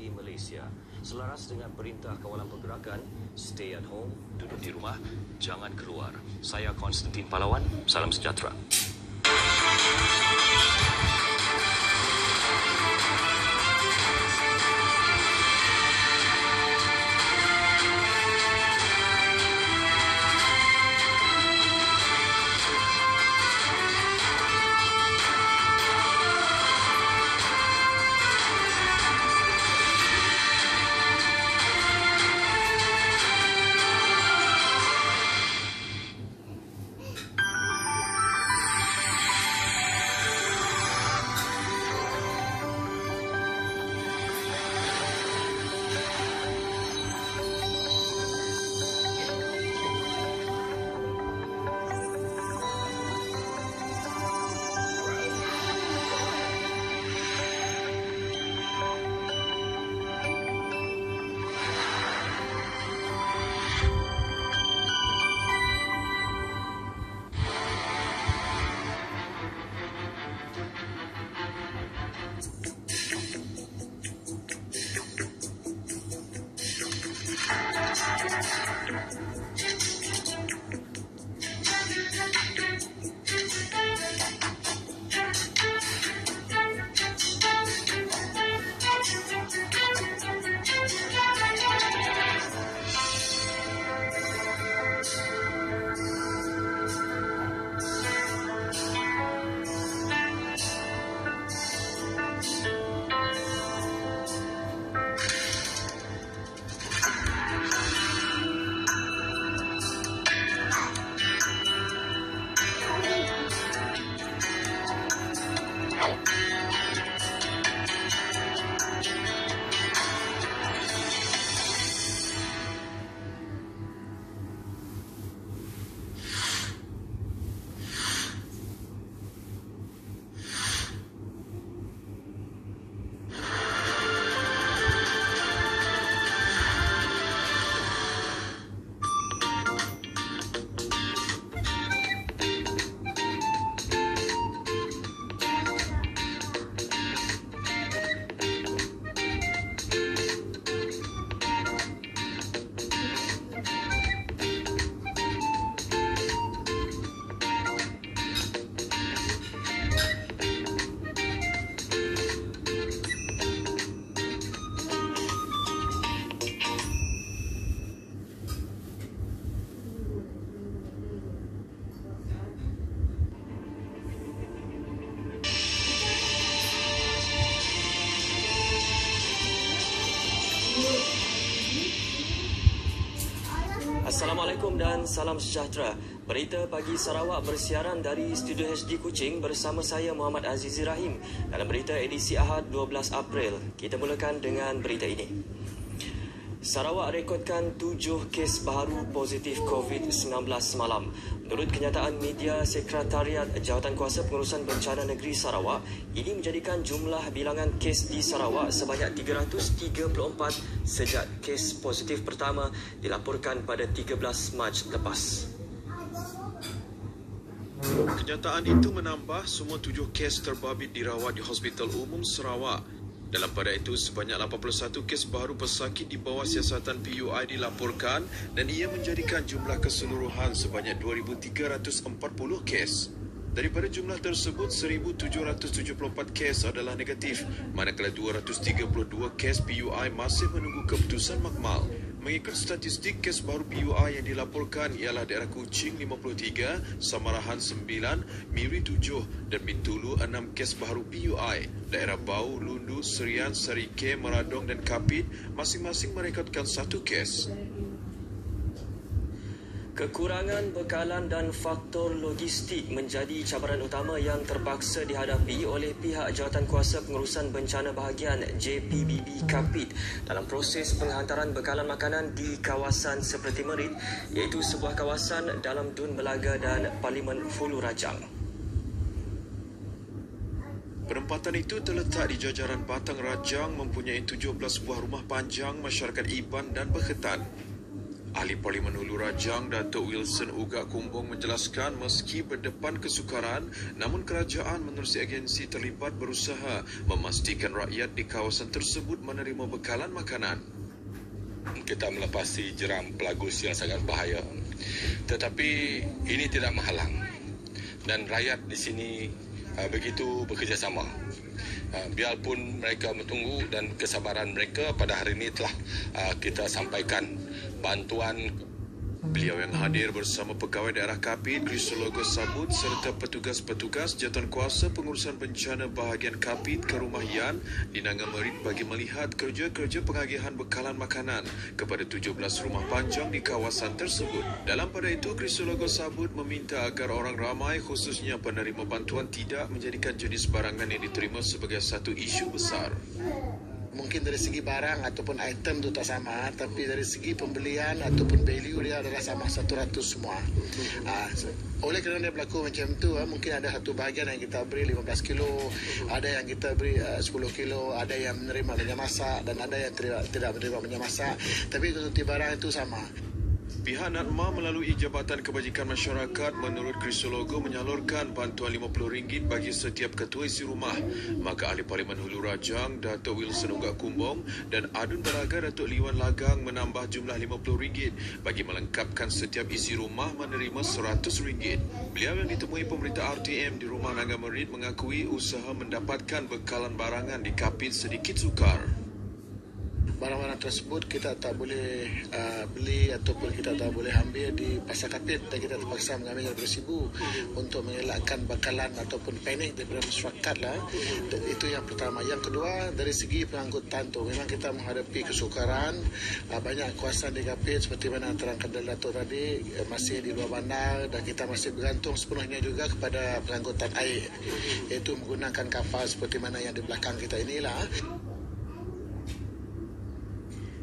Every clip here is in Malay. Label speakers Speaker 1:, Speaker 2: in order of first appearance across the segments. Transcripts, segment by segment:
Speaker 1: di Malaysia. Selaras dengan Perintah Kawalan Pergerakan, stay at home, duduk di rumah, jangan keluar. Saya Konstantin Palawan, salam sejahtera. Assalamualaikum dan salam sejahtera. Berita Pagi Sarawak bersiaran dari Studio HD Kuching bersama saya Muhammad Azizi Rahim dalam berita edisi Ahad 12 April. Kita mulakan dengan berita ini. Sarawak rekodkan 7 kes baru positif COVID-19 semalam. Menurut kenyataan media Sekretariat Jawatankuasa Pengurusan Bencana Negeri Sarawak, ini menjadikan jumlah bilangan kes di Sarawak sebanyak 334 sejak kes positif pertama dilaporkan pada 13 Mac lepas.
Speaker 2: Kenyataan itu menambah semua 7 kes terbabit dirawat di Hospital Umum Sarawak. Dalam pada itu, sebanyak 81 kes baru pesakit di bawah siasatan PUI dilaporkan dan ia menjadikan jumlah keseluruhan sebanyak 2,340 kes. Daripada jumlah tersebut, 1,774 kes adalah negatif, manakala 232 kes PUI masih menunggu keputusan makmal. Mengikut statistik, kes baru PUI yang dilaporkan ialah daerah Kuching 53, Samarahan 9, Miri 7 dan Bintulu 6 kes baru PUI. Daerah Bau, Lundu, Serian, Sarike, Meradong dan Kapit masing-masing merekodkan 1 kes.
Speaker 1: Kekurangan bekalan dan faktor logistik menjadi cabaran utama yang terpaksa dihadapi oleh pihak Jawatankuasa Pengurusan Bencana Bahagian JPBB Kapit dalam proses penghantaran bekalan makanan di kawasan seperti Merit, iaitu sebuah kawasan dalam Dun Melaga dan Parlimen Fulu Rajang.
Speaker 2: Penempatan itu terletak di jajaran Batang Rajang mempunyai 17 buah rumah panjang masyarakat Iban dan Berketan. Ahli Parlimen Hulu Rajang Datuk Wilson Ugak Kumbong menjelaskan meski berdepan kesukaran, namun kerajaan menerusi agensi terlibat berusaha memastikan rakyat di kawasan tersebut menerima bekalan makanan.
Speaker 3: Kita melepasi jeram pelagus yang sangat bahaya. Tetapi ini tidak menghalang. Dan rakyat di sini begitu bekerjasama. Biarpun mereka menunggu dan kesabaran mereka pada hari ini telah kita sampaikan bantuan.
Speaker 2: Beliau yang hadir bersama pegawai daerah Kapit, Krisologo Sabut serta petugas-petugas jawatankuasa pengurusan bencana bahagian Kapit ke Rumah Yan di Nanga Merit bagi melihat kerja-kerja pengagihan bekalan makanan kepada 17 rumah panjang di kawasan tersebut. Dalam pada itu, Krisologo Sabut meminta agar orang ramai khususnya penerima bantuan tidak menjadikan jenis barangan yang diterima sebagai satu isu besar.
Speaker 4: Mungkin dari segi barang ataupun item itu tak sama, tapi dari segi pembelian ataupun value dia adalah sama 100 semua. Oleh kerana dia berlaku macam tu, mungkin ada satu bahagian yang kita beri 15 kilo, ada yang kita beri 10 kilo, ada yang menerima minyak masak dan ada yang tidak menerima minyak masak. Tapi kuantiti barang itu sama.
Speaker 2: Pihak NADMA melalui Jabatan Kebajikan Masyarakat menurut Krisologo menyalurkan bantuan RM50 bagi setiap ketua isi rumah. Maka Ahli Parlimen Hulu Rajang Datuk Wilson Ugak Kumbong dan Adun Balaga Datuk Liwan Lagang menambah jumlah RM50 bagi melengkapkan setiap isi rumah menerima RM100. Beliau yang ditemui pemerintah RTM di Rumah Nanga Merit mengakui usaha mendapatkan bekalan barangan di Kapit sedikit sukar.
Speaker 4: Barang-barang tersebut kita tak boleh beli ataupun kita tak boleh ambil di Pasar Kapit dan kita terpaksa mengambil RM1,000 untuk mengelakkan bakalan ataupun panik daripada masyarakat lah. Itu yang pertama. Yang kedua, dari segi pengangkutan tu memang kita menghadapi kesukaran. Banyak kawasan di Kapit seperti mana terangkan dari Datuk tadi masih di luar bandar dan kita masih bergantung sepenuhnya juga kepada pengangkutan air, iaitu menggunakan kapal seperti mana yang di belakang kita inilah.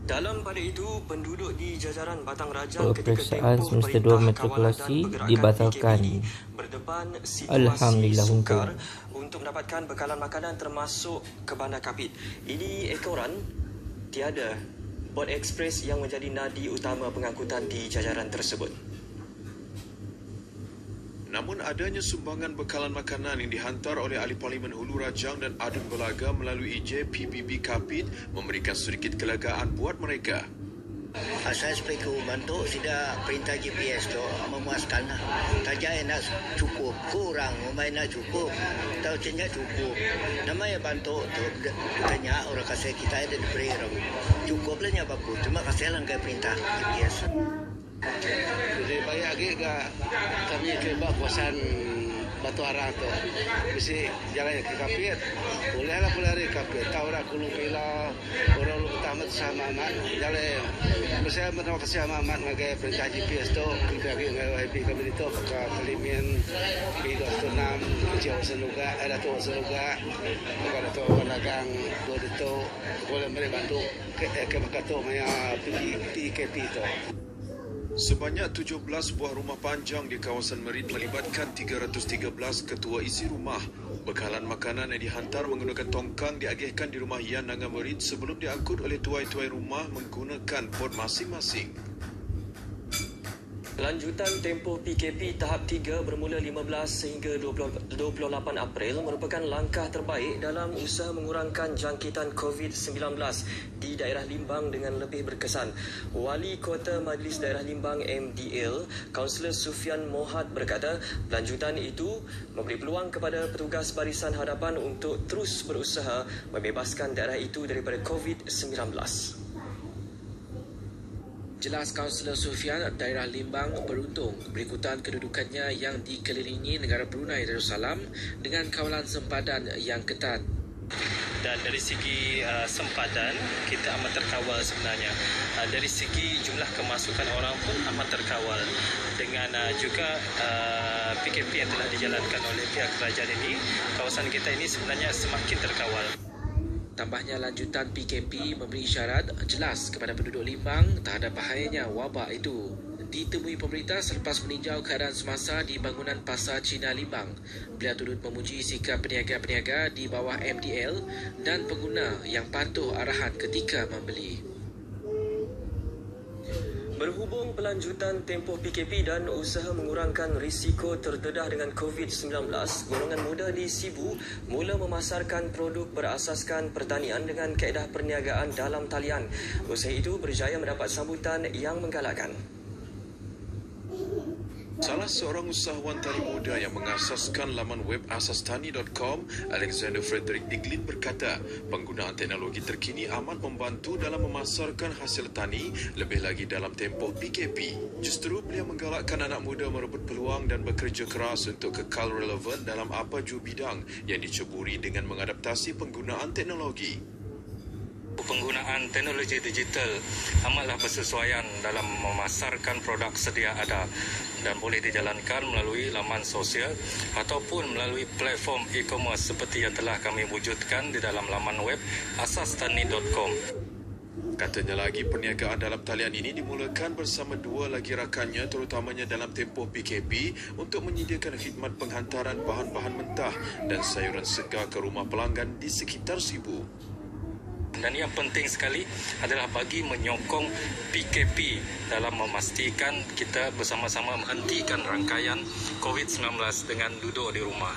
Speaker 1: Dalam pada itu, penduduk di jajaran Batang Rajang
Speaker 5: peperiksaan semester 2 matrikulasi dibatalkan.
Speaker 1: Berdepan situasi
Speaker 5: Alhamdulillah
Speaker 1: sukar untuk mendapatkan bekalan makanan termasuk ke Bandar Kapit. Ini ekoran tiada bot ekspres yang menjadi nadi utama pengangkutan di jajaran tersebut.
Speaker 2: Namun adanya sumbangan bekalan makanan yang dihantar oleh Ahli Parlimen Hulu Rajang dan Adun Balaga melalui JPBB Kapit memberikan sedikit kelegaan buat mereka.
Speaker 6: Saya sebagai membantu tidak perintah GPS tu memuaskan. Saja nak cukup, kurang, main nak cukup, tahu cenyak cukup. Nama yang bantu tu tanya orang kasih kita ada diberi orang cukup lah nya bagus. Cuma kasih langkah perintah GPS.
Speaker 4: Jadi banyak lagi kami kena kawasan Batu Arang tu. Mesti jalan ke Kapit. Bolehlah pelari Kapit. Tahu dah kulung pila orang lu pertama sama amat. Jalan. Saya berterima kasih amat ngagai perintah GPS tu. Kita lagi ngagai kami itu ke Kalimin P26 Kecil Senuga, Datuk Senuga. Kepada Datuk Balagang dua Datuk boleh bantu ke Makato maya PKP tu.
Speaker 2: Sebanyak 17 buah rumah panjang di kawasan Merit melibatkan 313 ketua isi rumah. Bekalan makanan yang dihantar menggunakan tongkang diagihkan di Rumah Yan Nanga Merit sebelum diangkut oleh tuai-tuai rumah menggunakan bot masing-masing.
Speaker 1: Lanjutan tempoh PKP tahap 3 bermula 15 sehingga 28 April merupakan langkah terbaik dalam usaha mengurangkan jangkitan COVID-19 di daerah Limbang dengan lebih berkesan. Wali Kota Majlis Daerah Limbang MDL, Kaunselor Sufian Mohad berkata, lanjutan itu memberi peluang kepada petugas barisan hadapan untuk terus berusaha membebaskan daerah itu daripada COVID-19.
Speaker 7: Jelas Kaunselor Sufian, daerah Limbang beruntung berikutan kedudukannya yang dikelilingi negara Brunei Darussalam dengan kawalan sempadan yang ketat.
Speaker 8: Dan dari segi sempadan, kita amat terkawal sebenarnya. Dari segi jumlah kemasukan orang pun amat terkawal. Dengan juga PKP yang telah dijalankan oleh pihak kerajaan ini, kawasan kita ini sebenarnya semakin terkawal.
Speaker 7: Tambahnya, lanjutan PKP memberi isyarat jelas kepada penduduk Limbang terhadap bahayanya wabak itu. Ditemui pemerintah selepas meninjau keadaan semasa di bangunan Pasar Cina Limbang, beliau turut memuji sikap peniaga-peniaga di bawah MDL dan pengguna yang patuh arahan ketika membeli.
Speaker 1: Berhubung pelanjutan tempoh PKP dan usaha mengurangkan risiko terdedah dengan COVID-19, golongan muda di Sibu mula memasarkan produk berasaskan pertanian dengan kaedah perniagaan dalam talian. Usaha itu berjaya mendapat sambutan yang menggalakkan.
Speaker 2: Salah seorang usahawan tani muda yang mengasaskan laman web asastani.com, Alexander Frederick Diglin berkata, penggunaan teknologi terkini amat membantu dalam memasarkan hasil tani, lebih lagi dalam tempoh PKP. Justru beliau menggalakkan anak muda merebut peluang dan bekerja keras untuk kekal relevan dalam apa jua bidang yang diceburi dengan mengadaptasi penggunaan teknologi.
Speaker 3: Penggunaan teknologi digital amatlah bersesuaian dalam memasarkan produk sedia ada dan boleh dijalankan melalui laman sosial ataupun melalui platform e-commerce seperti yang telah kami wujudkan di dalam laman web asastani.com.
Speaker 2: Katanya lagi, perniagaan dalam talian ini dimulakan bersama dua lagi rakannya terutamanya dalam tempoh PKP untuk menyediakan khidmat penghantaran bahan-bahan mentah dan sayuran segar ke rumah pelanggan di sekitar Sibu.
Speaker 3: Dan yang penting sekali adalah bagi menyokong PKP dalam memastikan kita bersama-sama menghentikan rangkaian COVID-19 dengan duduk di rumah.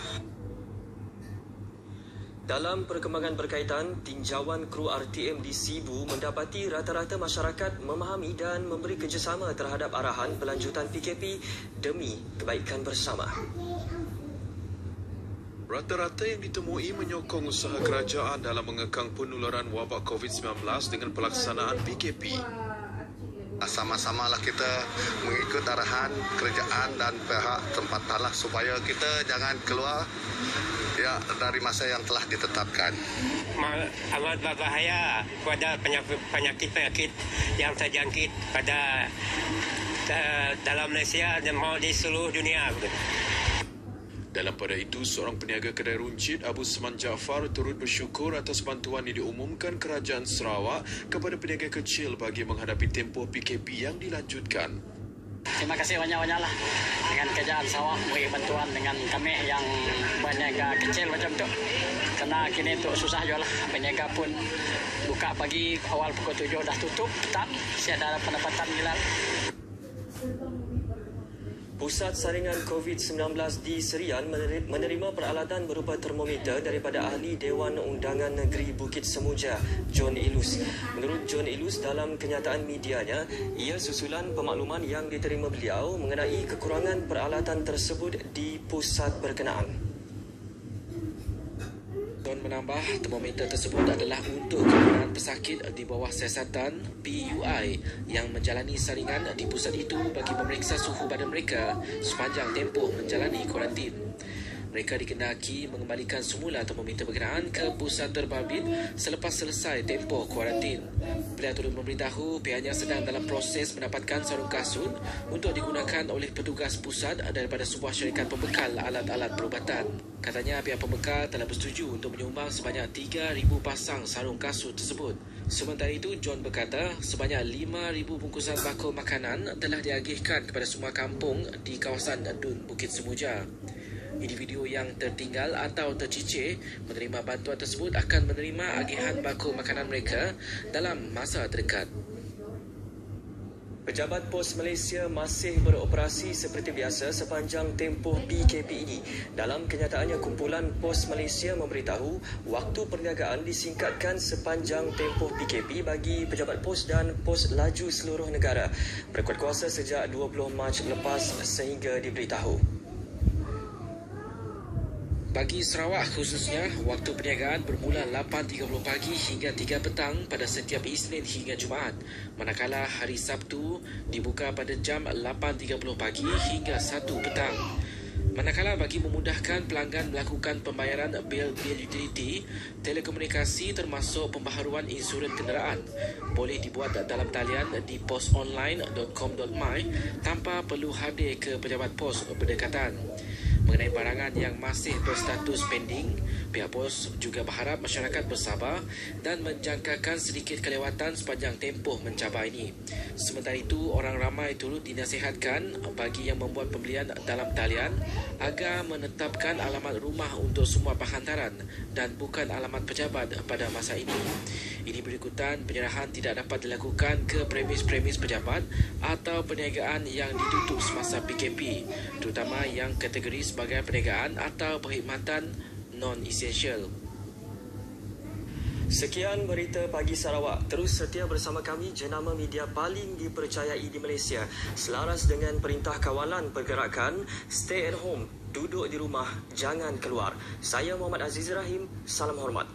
Speaker 1: Dalam perkembangan berkaitan, tinjauan kru RTM di Sibu mendapati rata-rata masyarakat memahami dan memberi kerjasama terhadap arahan pelanjutan PKP demi kebaikan bersama.
Speaker 2: Rata-rata yang ditemui menyokong usaha kerajaan dalam mengekang penularan wabak COVID-19 dengan pelaksanaan PKP.
Speaker 4: Sama-samalah kita mengikut arahan kerajaan dan pihak tempatan supaya kita jangan keluar dari masa yang telah ditetapkan.
Speaker 9: Amat berbahaya pada penyakit-penyakit yang terjangkit pada dalam Malaysia dan di seluruh dunia.
Speaker 2: Dalam pada itu, seorang peniaga kedai runcit, Abu Seman Jaafar, turut bersyukur atas bantuan yang diumumkan Kerajaan Sarawak kepada peniaga kecil bagi menghadapi tempoh PKP yang dilanjutkan.
Speaker 10: Terima kasih banyak-banyaklah dengan Kerajaan Sarawak beri bantuan dengan kami yang berniaga kecil macam tu. Kerana kini tu susah juga lah. Peniaga pun buka pagi awal pukul 7 dah tutup. Tak, saya ada pendapatan hilal.
Speaker 1: Pusat Saringan COVID-19 di Serian menerima peralatan berupa termometer daripada ahli Dewan Undangan Negeri Bukit Semuja, John Ilus. Menurut John Ilus, dalam kenyataan medianya, ia susulan pemakluman yang diterima beliau mengenai kekurangan peralatan tersebut di pusat berkenaan.
Speaker 7: Don menambah, termometer tersebut adalah untuk kegunaan pesakit di bawah siasatan PUI yang menjalani saringan di pusat itu bagi memeriksa suhu badan mereka sepanjang tempoh menjalani kuarantin. Mereka dikehendaki mengembalikan semula termometer berkenaan ke pusat terbabit selepas selesai tempoh kuarantin. Beliau turut memberitahu pihaknya sedang dalam proses mendapatkan sarung kasut untuk digunakan oleh petugas pusat daripada sebuah syarikat pembekal alat-alat perubatan. Katanya pihak pembekal telah bersetuju untuk menyumbang sebanyak 3,000 pasang sarung kasut tersebut. Sementara itu, John berkata sebanyak 5,000 bungkusan bakul makanan telah diagihkan kepada semua kampung di kawasan Dun Bukit Semuja. Individu yang tertinggal atau tercicir menerima bantuan tersebut akan menerima agihan bakul makanan mereka dalam masa terdekat.
Speaker 1: Pejabat Pos Malaysia masih beroperasi seperti biasa sepanjang tempoh PKP ini. Dalam kenyataannya, kumpulan Pos Malaysia memberitahu waktu perniagaan disingkatkan sepanjang tempoh PKP bagi pejabat pos dan pos laju seluruh negara. Berkuat kuasa sejak 20 Mac lepas sehingga diberitahu.
Speaker 7: Bagi Sarawak khususnya, waktu perniagaan bermula 8.30 pagi hingga 3 petang pada setiap Isnin hingga Jumaat, manakala hari Sabtu dibuka pada jam 8.30 pagi hingga 1 petang. Manakala bagi memudahkan pelanggan melakukan pembayaran bil-bil utiliti, telekomunikasi termasuk pembaharuan insurans kenderaan boleh dibuat dalam talian di posonline.com.my tanpa perlu hadir ke pejabat pos berdekatan. Mengenai barangan yang masih berstatus pending, pihak pos juga berharap masyarakat bersabar dan menjangkakan sedikit kelewatan sepanjang tempoh mencabar ini. Sementara itu, orang ramai turut dinasihatkan bagi yang membuat pembelian dalam talian agar menetapkan alamat rumah untuk semua penghantaran dan bukan alamat pejabat pada masa ini. Ini berikutan penyerahan tidak dapat dilakukan ke premis-premis pejabat atau perniagaan yang ditutup semasa PKP, terutama yang kategori sebagai perniagaan atau perkhidmatan non-esensial.
Speaker 1: Sekian berita pagi Sarawak. Terus setia bersama kami, jenama media paling dipercayai di Malaysia. Selaras dengan Perintah Kawalan Pergerakan, stay at home, duduk di rumah, jangan keluar. Saya Muhammad Aziz Rahim, salam hormat.